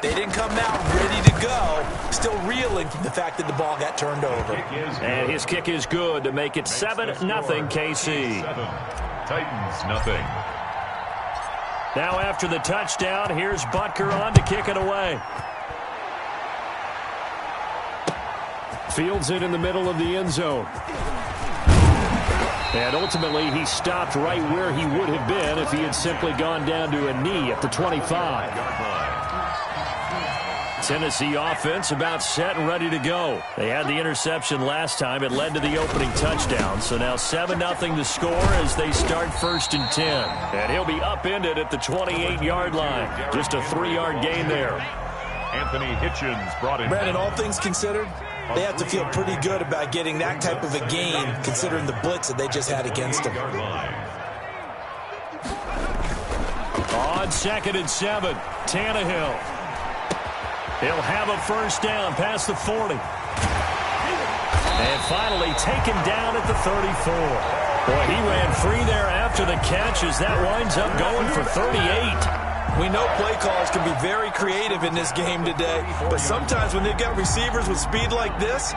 They didn't come out ready to go, still reeling from the fact that the ball got turned over. And his kick is good to make it 7-0 KC. Titans nothing. Now after the touchdown, here's Butker on to kick it away. Fields it in the middle of the end zone. And ultimately, he stopped right where he would have been if he had simply gone down to a knee at the 25. Tennessee offense about set and ready to go. They had the interception last time. It led to the opening touchdown. So now 7-0 the score as they start 1st and 10. And he'll be upended at the 28-yard line. Just a 3-yard gain there. Anthony Hitchens brought in. Brandon, all things considered, they have to feel pretty good about getting that type of a gain considering the blitz that they just had against them. On 2nd and 7, Tannehill. He'll have a first down past the 40. And finally taken down at the 34. Boy, he ran free there after the catch as that winds up going for 38. We know play callers can be very creative in this game today, but sometimes when they've got receivers with speed like this,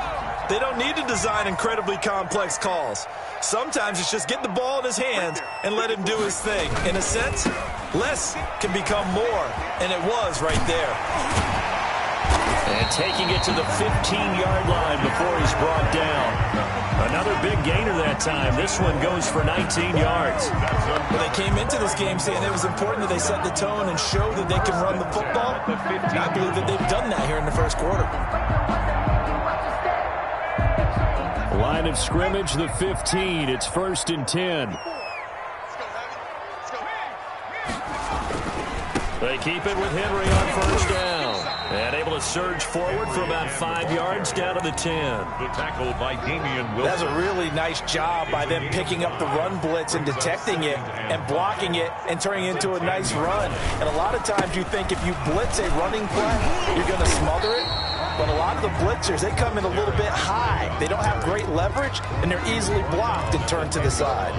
they don't need to design incredibly complex calls. Sometimes it's just get the ball in his hands and let him do his thing. In a sense, less can become more, and it was right there. And taking it to the 15-yard line before he's brought down. Another big gainer that time. This one goes for 19 yards. Well, they came into this game saying it was important that they set the tone and show that they can run the football. And I believe that they've done that here in the first quarter. Line of scrimmage, the 15. It's 1st and 10. They keep it with Henry on first down. And able to surge forward for about 5 yards down to the 10. The tackle by Damian Wilson. That's a really nice job by them picking up the run blitz and detecting it and blocking it and turning it into a nice run. And a lot of times you think if you blitz a running play, you're going to smother it. But a lot of the blitzers, they come in a little bit high. They don't have great leverage, and they're easily blocked and turned to the side.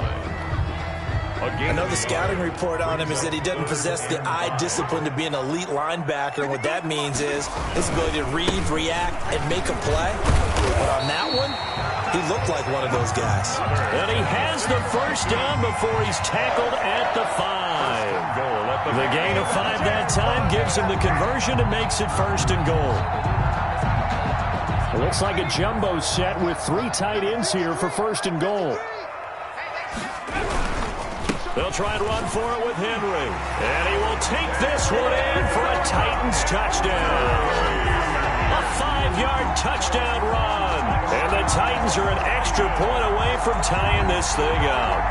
I know the scouting report on him is that he doesn't possess the eye discipline to be an elite linebacker. And what that means is his ability to read, react, and make a play. But on that one, he looked like one of those guys. And he has the first down before he's tackled at the 5. The gain of 5 that time gives him the conversion and makes it 1st and goal. It looks like a jumbo set with 3 tight ends here for 1st and goal. They'll try and run for it with Henry. And he will take this one in for a Titans touchdown. A 5-yard touchdown run. And the Titans are an extra point away from tying this thing up.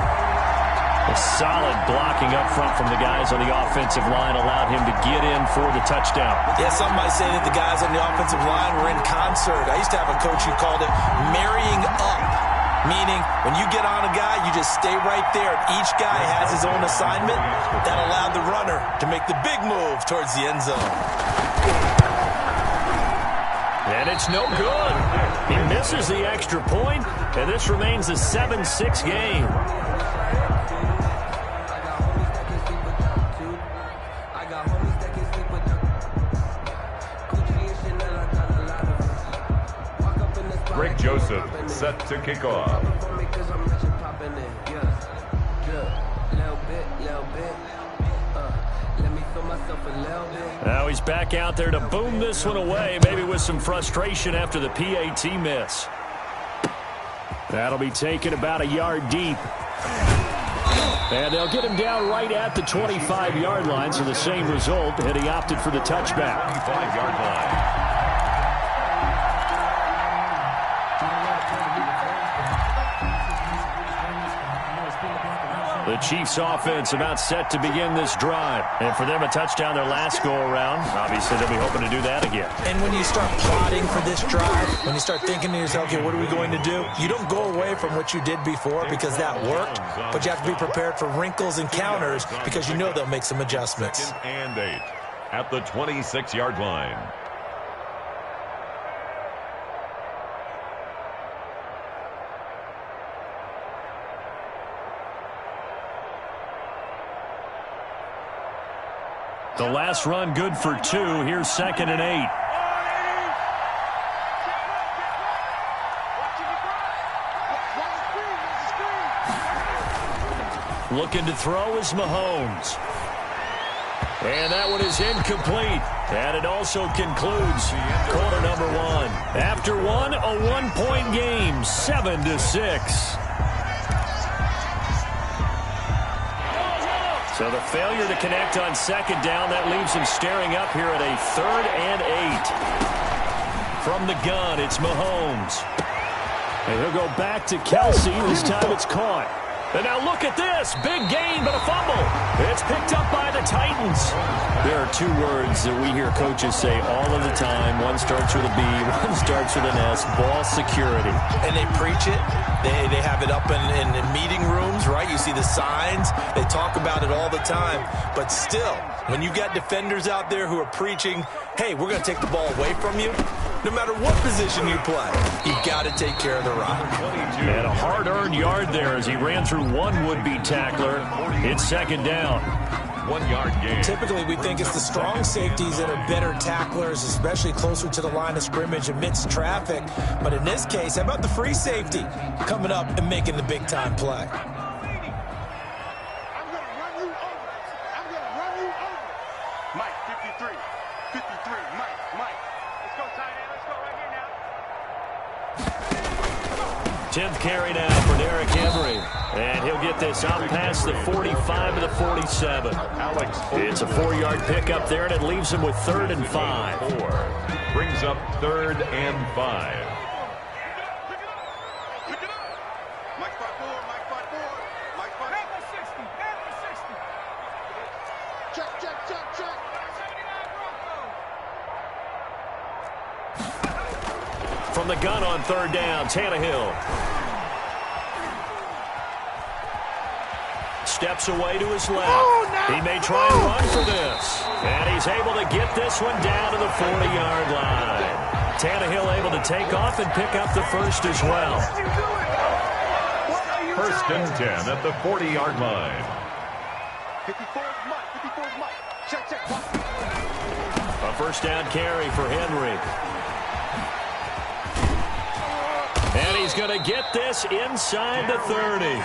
A solid blocking up front from the guys on the offensive line allowed him to get in for the touchdown. Yeah, some might say that the guys on the offensive line were in concert. I used to have a coach who called it marrying up. Meaning, when you get on a guy, you just stay right there. Each guy has his own assignment. That allowed the runner to make the big move towards the end zone. And it's no good. He misses the extra point, and this remains a 7-6 game. Greg Joseph set to kick off. Now he's back out there to boom this one away, maybe with some frustration after the PAT miss. That'll be taken about a yard deep. And they'll get him down right at the 25-yard line, so the same result, and he opted for the touchback. 25-yard line. The Chiefs offense about set to begin this drive. And for them, a touchdown their last go-around. Obviously, they'll be hoping to do that again. And when you start plotting for this drive, when you start thinking to yourself, okay, what are we going to do? You don't go away from what you did before because that worked, but you have to be prepared for wrinkles and counters because you know they'll make some adjustments. 2nd and 8 at the 26-yard line. The last run good for 2. Here's 2nd and 8. Looking to throw is Mahomes. And that one is incomplete. And it also concludes quarter number 1. After one, a one-point game, 7-6. So the failure to connect on 2nd down, that leaves him staring up here at a 3rd and 8. From the gun, it's Mahomes. And he'll go back to Kelsey. This time it's caught. And now look at this. Big gain, but a fumble. It's picked up by the Titans. There are 2 words that we hear coaches say all of the time. One starts with a B, one starts with an S. Ball security. And they preach it. They have it up in meeting rooms, right? You see the signs. They talk about it all the time. But still, when you got defenders out there who are preaching, hey, we're going to take the ball away from you, no matter what position you play, you've got to take care of the rock. And a hard-earned yard there as he ran through one would-be tackler. It's 2nd down. 1-yard gain. Typically, we think it's the strong safeties that are better tacklers, especially closer to the line of scrimmage amidst traffic. But in this case, how about the free safety coming up and making the big-time play? Mike, 53, Mike, let's go tight end, let's go right here now. 10th carry now for Derrick Henry. And he'll get this out past the 45 to the 47. Alex, It's a 4-yard pickup there, and it leaves him with 3rd and 5. 4 brings up 3rd and 5. Pick it up. Mike spot forward, Mike spot forward, Mike spot forward. 60. Check. 79 From the gun on 3rd down, Tannehill. Steps away to his left. He may try and run for this. And he's able to get this one down to the 40-yard line. Tannehill able to take off and pick up the first as well. 1st and 10 at the 40-yard line. 54 is Mike. Check. A 1st down carry for Henry. And he's going to get this inside the 30.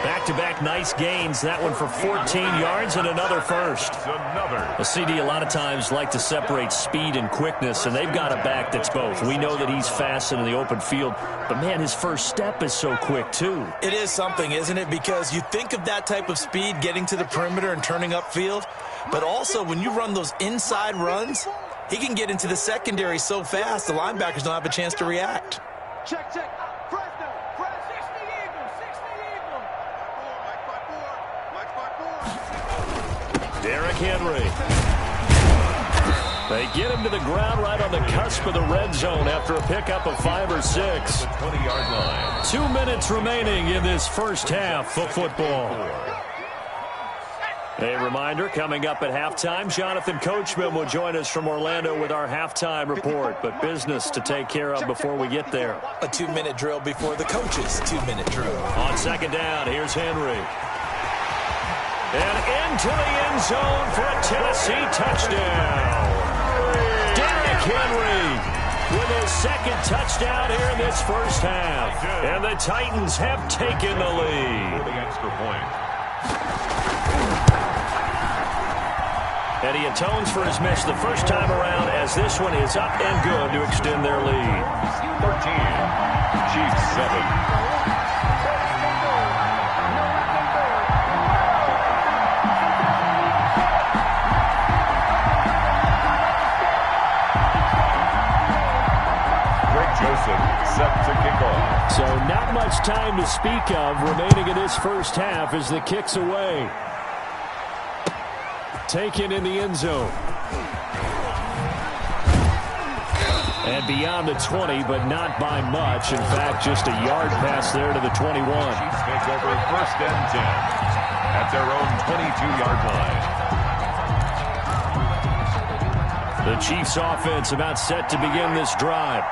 Back-to-back nice gains. That one for 14 yards and another first. Another. A CD a lot of times like to separate speed and quickness, and they've got a back that's both. We know that he's fast in the open field, but, man, his first step is so quick, too. It is something, isn't it? Because you think of that type of speed getting to the perimeter and turning upfield, but also when you run those inside runs, he can get into the secondary so fast the linebackers don't have a chance to react. Check. Fresno. 60 Eagle. Mike spot forward. Derrick Henry. They get him to the ground right on the cusp of the red zone after a pickup of 5 or 6. 20-yard line. 2 minutes remaining in this first half of football. A reminder, coming up at halftime, Jonathan Coachman will join us from Orlando with our halftime report, but business to take care of before we get there. A 2-minute drill before the coach's 2-minute drill. On 2nd down, here's Henry. And into the end zone for a Tennessee touchdown. Derrick Henry with his 2nd touchdown here in this first half. And the Titans have taken the lead. For the extra point. And he atones for his miss the first time around as this one is up and good to extend their lead. 13. Chiefs 7. Greg Joseph set to kick off. So not much time to speak of remaining in this first half as the kick's away. Taken in the end zone. And beyond the 20, but not by much. In fact, just a yard pass there to the 21. Chiefs take over 1st and 10 at their own 22-yard line. The Chiefs offense about set to begin this drive.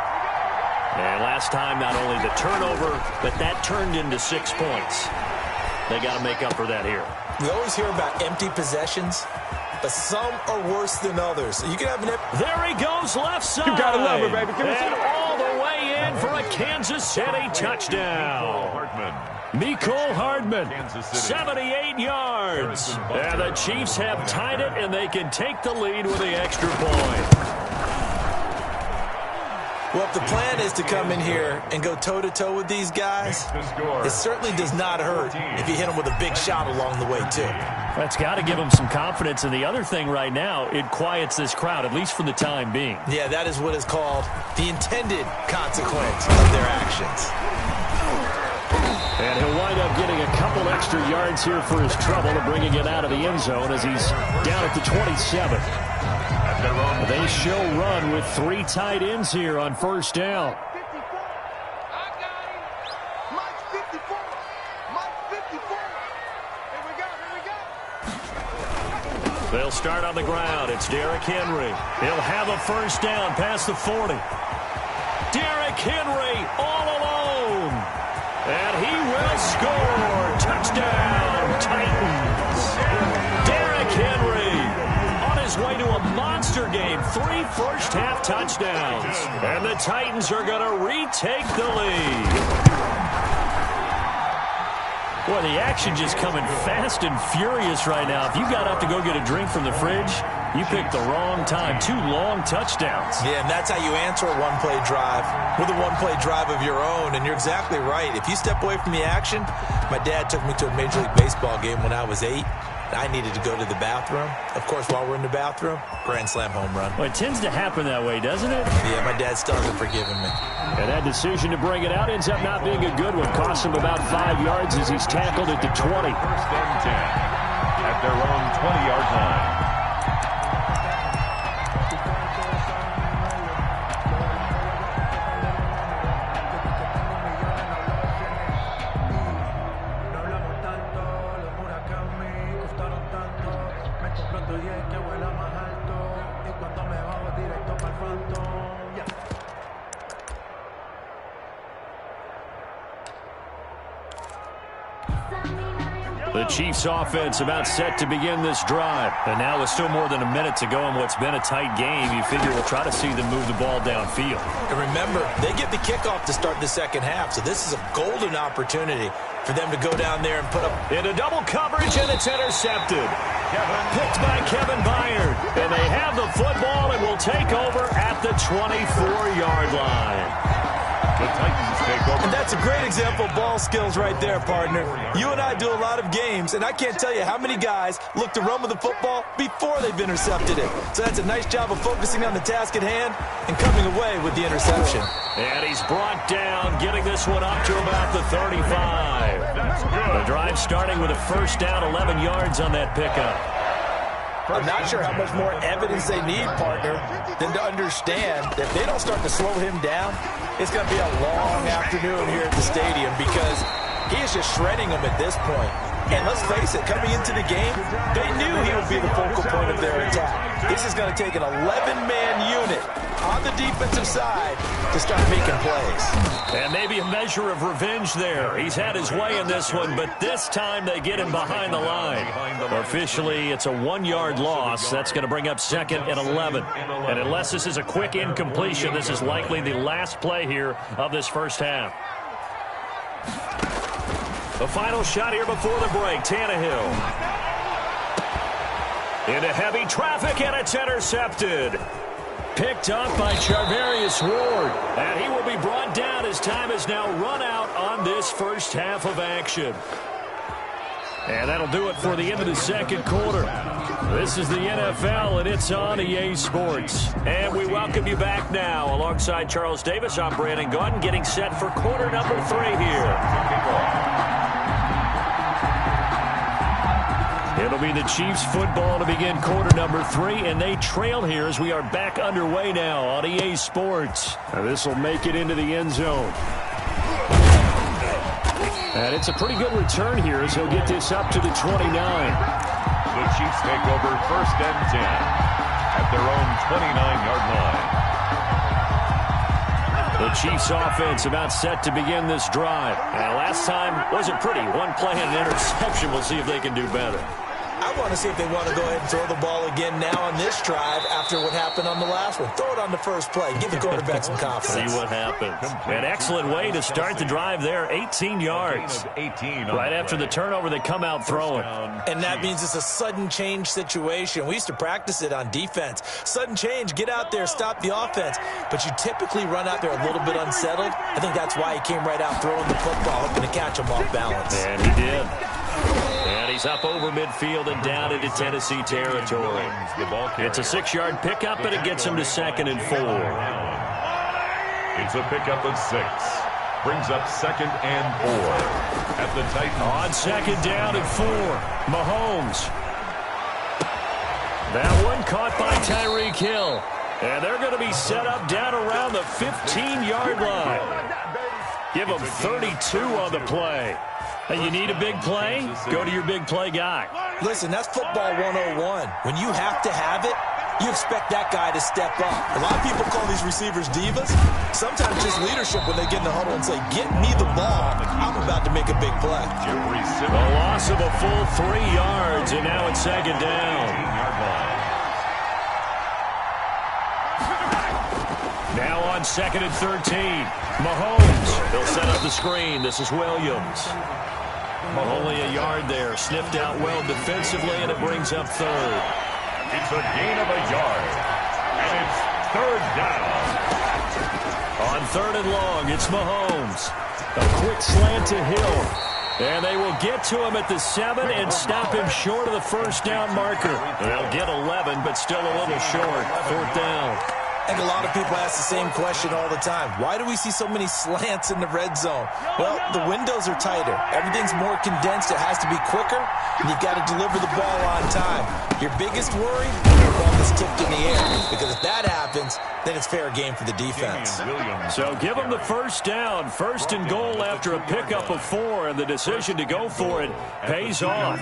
And last time, not only the turnover, but that turned into 6 points. They got to make up for that here. We always hear about empty possessions. but some are worse than others. You can have an... There he goes, left side. You gotta love it, baby. And all the way in for a Kansas City touchdown. Mecole Hardman, 78 yards. And the Chiefs have tied it, and they can take the lead with the extra point. Well, if the plan is to come in here and go toe-to-toe with these guys, it certainly does not hurt if you hit them with a big shot along the way, too. That's got to give them some confidence. And the other thing right now, it quiets this crowd, at least for the time being. Yeah, that is what is called the intended consequence of their actions. And he'll wind up getting a couple extra yards here for his trouble and bringing it out of the end zone as he's down at the 27. They show run with 3 tight ends here on first down. They'll start on the ground. It's Derrick Henry. He'll have a first down past the 40. Derrick Henry all alone. And he will score. Touchdown, Titans. Derrick Henry on his way to a monster game. 3 first-half touchdowns. And the Titans are going to retake the lead. Boy, the action just coming fast and furious right now. If you got up to go get a drink from the fridge, you picked the wrong time. 2 long touchdowns. Yeah, and that's how you answer a one-play drive with a one-play drive of your own. And you're exactly right. If you step away from the action, my dad took me to a Major League Baseball game when I was 8. I needed to go to the bathroom. Of course, while we're in the bathroom, grand slam home run. Well, it tends to happen that way, doesn't it? Yeah, my dad still hasn't forgiven me. And that decision to bring it out ends up not being a good one. Costs him about 5 yards as he's tackled at the 20. First and 10 at their own 20-yard line. The Chiefs offense about set to begin this drive. And now with still more than a minute to go in what's been a tight game, you figure we'll try to see them move the ball downfield. And remember, they get the kickoff to start the second half, so this is a golden opportunity for them to go down there and put up... Into double coverage, and it's intercepted. Picked by Kevin Byard. And they have the football and will take over at the 24-yard line. The Titans take over. And that's a great example of ball skills right there, partner. You and I do a lot of games, and I can't tell you how many guys look to run with the football before they've intercepted it. So that's a nice job of focusing on the task at hand and coming away with the interception. And he's brought down, getting this one up to about the 35. The drive starting with a first down, 11 yards on that pickup. I'm not sure how much more evidence they need, partner, than to understand that if they don't start to slow him down, it's going to be a long afternoon here at the stadium because he is just shredding them at this point. And let's face it, coming into the game, they knew he would be the focal point of their attack. This is going to take an 11-man unit on the defensive side to start making plays. And maybe a measure of revenge there. He's had his way in this one, but this time they get him behind the line. Officially, it's a 1-yard loss. That's going to bring up second and 11. And unless this is a quick incompletion, this is likely the last play here of this first half. The final shot here before the break. Tannehill. Into heavy traffic, and it's intercepted. Picked up by Charvarius Ward. And he will be brought down as time is now run out on this first half of action. And that'll do it for the end of the second quarter. This is the NFL, and it's on EA Sports. And we welcome you back now. Alongside Charles Davis, I'm Brandon Gaudin, getting set for quarter number 3 here. It'll be the Chiefs football to begin quarter number 3, and they trail here as we are back underway now on EA Sports. And this will make it into the end zone. And it's a pretty good return here as he'll get this up to the 29. The Chiefs take over first and 10 at their own 29-yard line. The Chiefs offense about set to begin this drive. And last time wasn't pretty. One play and an interception. We'll see if they can do better. I I want to see if they want to go ahead and throw the ball again now on this drive after what happened on the last one. Throw it on the first play. Give the quarterback some confidence. See what happens. An excellent way to start the drive there. 18 yards. Right after the turnover, they come out throwing. And that means it's a sudden change situation. We used to practice it on defense. Sudden change, get out there, stop the offense. But you typically run out there a little bit unsettled. I think that's why he came right out throwing the football, hoping to catch him off balance. And he did. And he's up over midfield and down into Tennessee territory. It's a 6-yard pickup, and it gets him to 2nd and 4. It's a pickup of 6. Brings up 2nd and 4 at the Titans. On 2nd down and 4, Mahomes. That one caught by Tyreek Hill. And they're going to be set up down around the 15-yard line. Give them 32 on the play. Hey, you need a big play? Go to your big play guy. Listen, that's football 101. When you have to have it, you expect that guy to step up. A lot of people call these receivers divas. Sometimes just leadership when they get in the huddle and say, get me the ball. I'm about to make a big play. A loss of a full 3 yards, and now it's 2nd down. Now on 2nd and 13, Mahomes. He'll set up the screen. This is Williams. Only a yard there. Sniffed out well defensively, and it brings up 3rd. It's a gain of a yard. And it's 3rd down. On 3rd and long, it's Mahomes. A quick slant to Hill. And they will get to him at the 7 and stop him short of the 1st down marker. They'll get 11, but still a little short. 4th down. I think a lot of people ask the same question all the time. Why do we see so many slants in the red zone? Well, the windows are tighter. Everything's more condensed. It has to be quicker, and you've got to deliver the ball on time. Your biggest worry, the ball is tipped in the air, because if that happens, then it's fair game for the defense. So give them the 1st down. 1st and goal after a pickup of 4, and the decision to go for it pays off.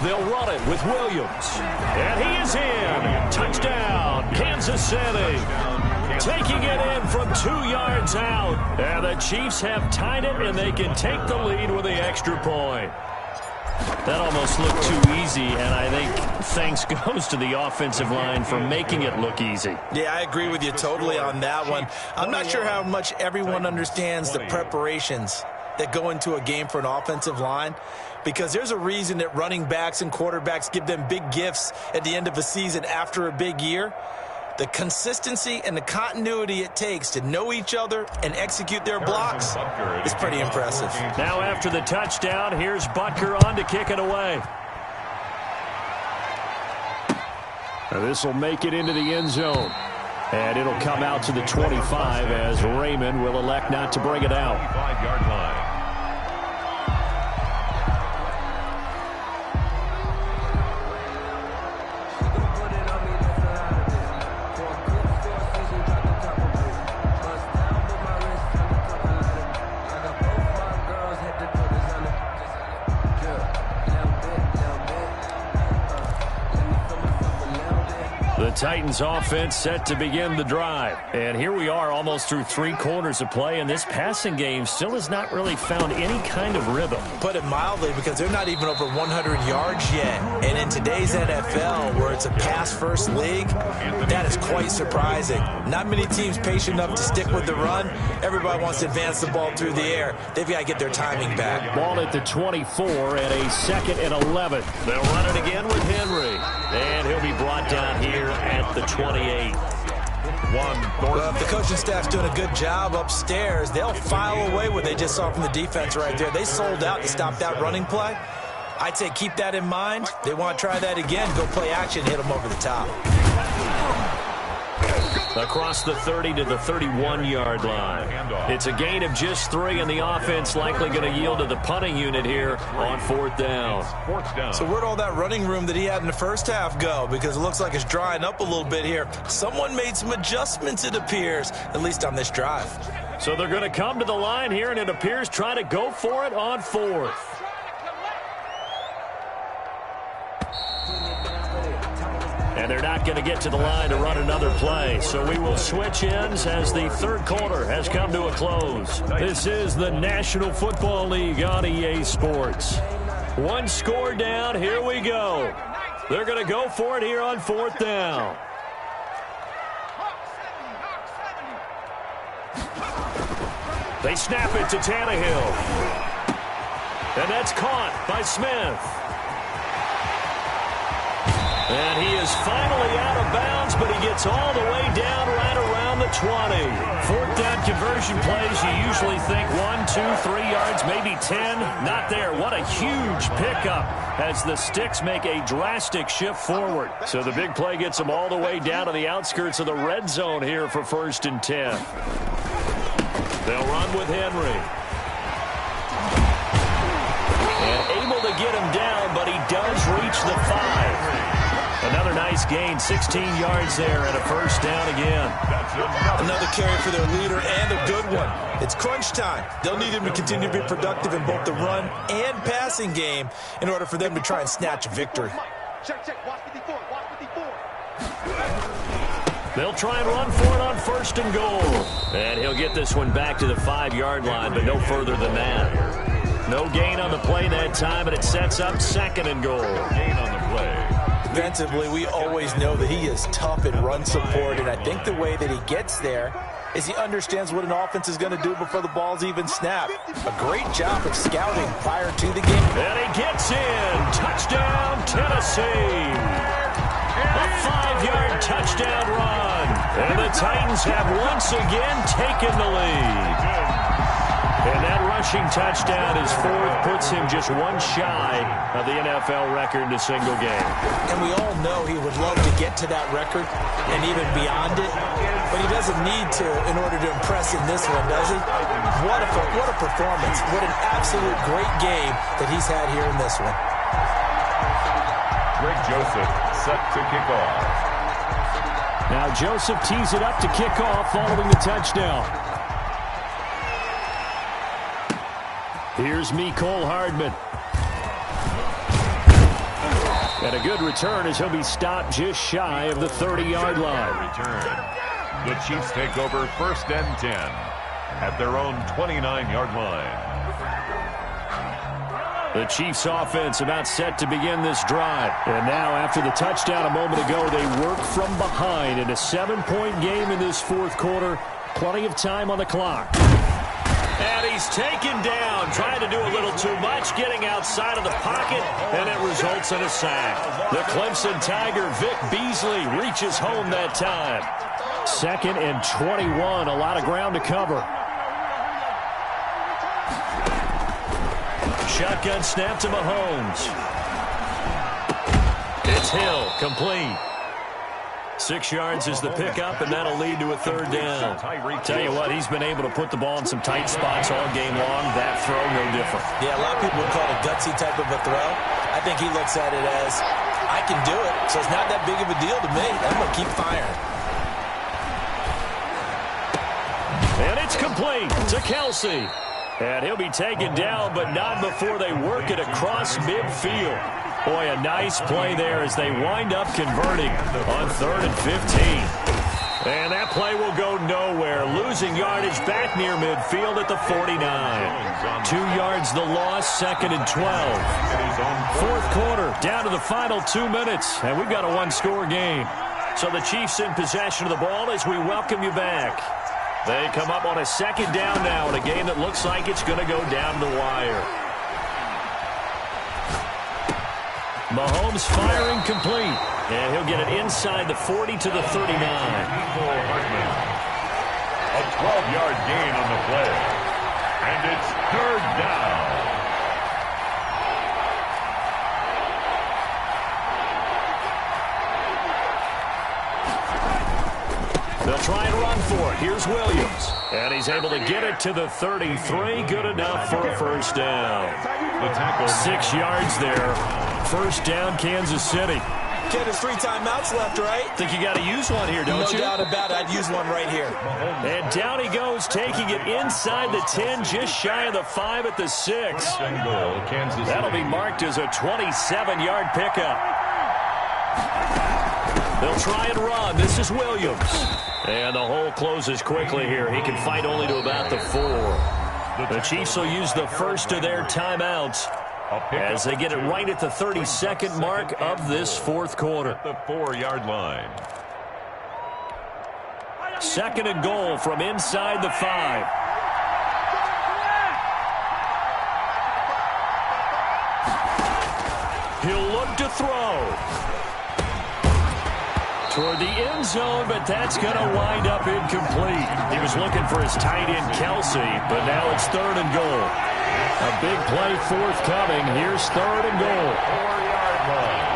They'll run it with Williams. And he is in. Touchdown, Kansas City. Taking it in from 2 yards out. And the Chiefs have tied it, and they can take the lead with the extra point. That almost looked too easy, and I think thanks goes to the offensive line for making it look easy. Yeah, I agree with you totally on that one. I'm not sure how much everyone understands the preparations that go into a game for an offensive line, because there's a reason that running backs and quarterbacks give them big gifts at the end of a season after a big year. The consistency and the continuity it takes to know each other and execute their blocks is pretty impressive. Now after the touchdown, here's Butker on to kick it away. This will make it into the end zone. And it'll come out to the 25 as Raymond will elect not to bring it out. 5-yard line. The Titans offense set to begin the drive. And here we are almost through 3 quarters of play, and this passing game still has not really found any kind of rhythm. Put it mildly, because they're not even over 100 yards yet. And in today's NFL, where it's a pass-first league, that is quite surprising. Not many teams patient enough to stick with the run. Everybody wants to advance the ball through the air. They've got to get their timing back. Ball at the 24 and a 2nd and 11. They'll run it again with Henry. And he'll be brought down here at the 28. Well, if the coaching staff's doing a good job upstairs, they'll file away what they just saw from the defense right there. They sold out to stop that running play. I'd say keep that in mind. They want to try that again, go play action, hit them over the top. Across the 30 to the 31-yard line. It's a gain of just 3, and the offense likely going to yield to the punting unit here on 4th down. So where'd all that running room that he had in the first half go? Because it looks like it's drying up a little bit here. Someone made some adjustments, it appears, at least on this drive. So they're going to come to the line here, and it appears try to go for it on 4th. And they're not going to get to the line to run another play. So we will switch ends as the third quarter has come to a close. This is the National Football League on EA Sports. One score down. Here we go. They're going to go for it here on fourth down. They snap it to Tannehill. And that's caught by Smith. And he is finally out of bounds, but he gets all the way down right around the 20. Fourth down conversion plays, you usually think 1, 2, 3 yards, maybe 10. Not there. What a huge pickup as the Sticks make a drastic shift forward. So the big play gets them all the way down to the outskirts of the red zone here for 1st and 10. They'll run with Henry. And able to get him down, but he does reach the 5. Another nice gain, 16 yards there, and a first down again. Another carry for their leader, and a good one. It's crunch time. They'll need him to continue to be productive in both the run and passing game in order for them to try and snatch a victory. Check. Watch 54. Watch 54. They'll try and run for it on 1st and goal. And he'll get this one back to the 5-yard line, but no further than that. No gain on the play that time, and it sets up 2nd and goal. Gain on the play. Defensively, we always know that he is tough in run support, and I think the way that he gets there is he understands what an offense is going to do before the ball's even snapped. A great job of scouting prior to the game. And he gets in. Touchdown, Tennessee. A 5-yard touchdown run. And the Titans have once again taken the lead. And that rushing touchdown is 4th, puts him just one shy of the NFL record in a single game. And we all know he would love to get to that record and even beyond it, but he doesn't need to in order to impress in this one, does he? What a performance. What an absolute great game that he's had here in this one. Greg Joseph set to kick off. Now Joseph tees it up to kick off following the touchdown. Here's Mecole Hardman. And a good return as he'll be stopped just shy of the 30-yard line. Return. The Chiefs take over 1st and 10 at their own 29-yard line. The Chiefs offense about set to begin this drive. And now after the touchdown a moment ago, they work from behind in a 7-point game in this 4th quarter. Plenty of time on the clock. And he's taken down, trying to do a little too much, getting outside of the pocket, and it results in a sack. The Clemson Tiger, Vic Beasley, reaches home that time. 2nd and 21, a lot of ground to cover. Shotgun snap to Mahomes. It's Hill, complete. 6 yards is the pickup, and that'll lead to a 3rd down. Tell you what, he's been able to put the ball in some tight spots all game long. That throw, no different. Yeah, a lot of people would call it a gutsy type of a throw. I think he looks at it as, I can do it, so it's not that big of a deal to me. I'm going to keep firing. And it's complete to Kelsey. And he'll be taken down, but not before they work it across midfield. Boy, a nice play there as they wind up converting on 3rd and 15. And that play will go nowhere. Losing yardage back near midfield at the 49. 2 yards the loss, 2nd and 12. 4th quarter, down to the final 2 minutes. And we've got a one-score game. So the Chiefs in possession of the ball as we welcome you back. They come up on a 2nd down now in a game that looks like it's going to go down the wire. Mahomes firing complete. And he'll get it inside the 40 to the 39. A 12-yard gain on the play. And it's 3rd down. They'll try and run for it. Here's Williams. And he's able to get it to the 33. Good enough for a 1st down. The tackle. 6 yards there. 1st down, Kansas City. Ken, there's 3 timeouts left, right? Think you got to use one here, don't you? No doubt about it. I'd use one right here. And down he goes, taking it inside the 10, just shy of the 5 at the 6. That'll be marked as a 27-yard pickup. They'll try and run. This is Williams. And the hole closes quickly here. He can fight only to about the 4. The Chiefs will use the first of their timeouts as they get it right at the 32nd mark of this fourth quarter. At the 4-yard line. 2nd and goal from inside the 5. He'll look to throw toward the end zone, but that's going to wind up incomplete. He was looking for his tight end, Kelsey, but now it's 3rd and goal. A big play forthcoming. Here's 3rd and goal. 4-yard line.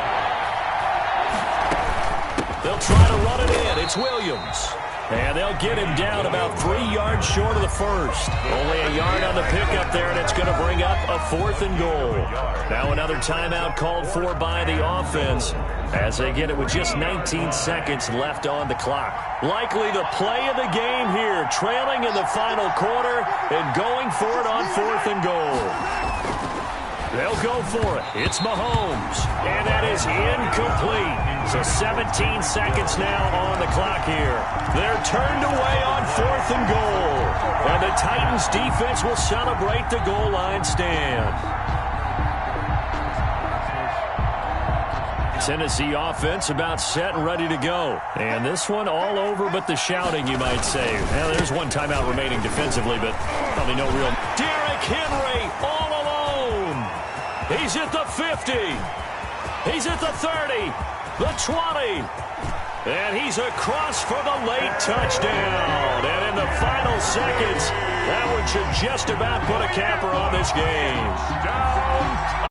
They'll try to run it in. It's Williams. And they'll get him down about 3 yards short of the first. Only a yard on the pickup there, and it's going to bring up a 4th and goal. Now another timeout called for by the offense as they get it with just 19 seconds left on the clock. Likely the play of the game here, trailing in the final quarter and going for it on 4th and goal. They'll go for it. It's Mahomes. And that is incomplete. So 17 seconds now on the clock here. They're turned away on 4th and goal. And the Titans defense will celebrate the goal line stand. Tennessee offense about set and ready to go. And this one all over but the shouting, you might say. Well, there's one timeout remaining defensively, but probably no real. Derrick Henry all alone. He's at the 50. He's at the 30. The 20. And he's across for the late touchdown. And in the final seconds, that one should just about put a capper on this game. Down.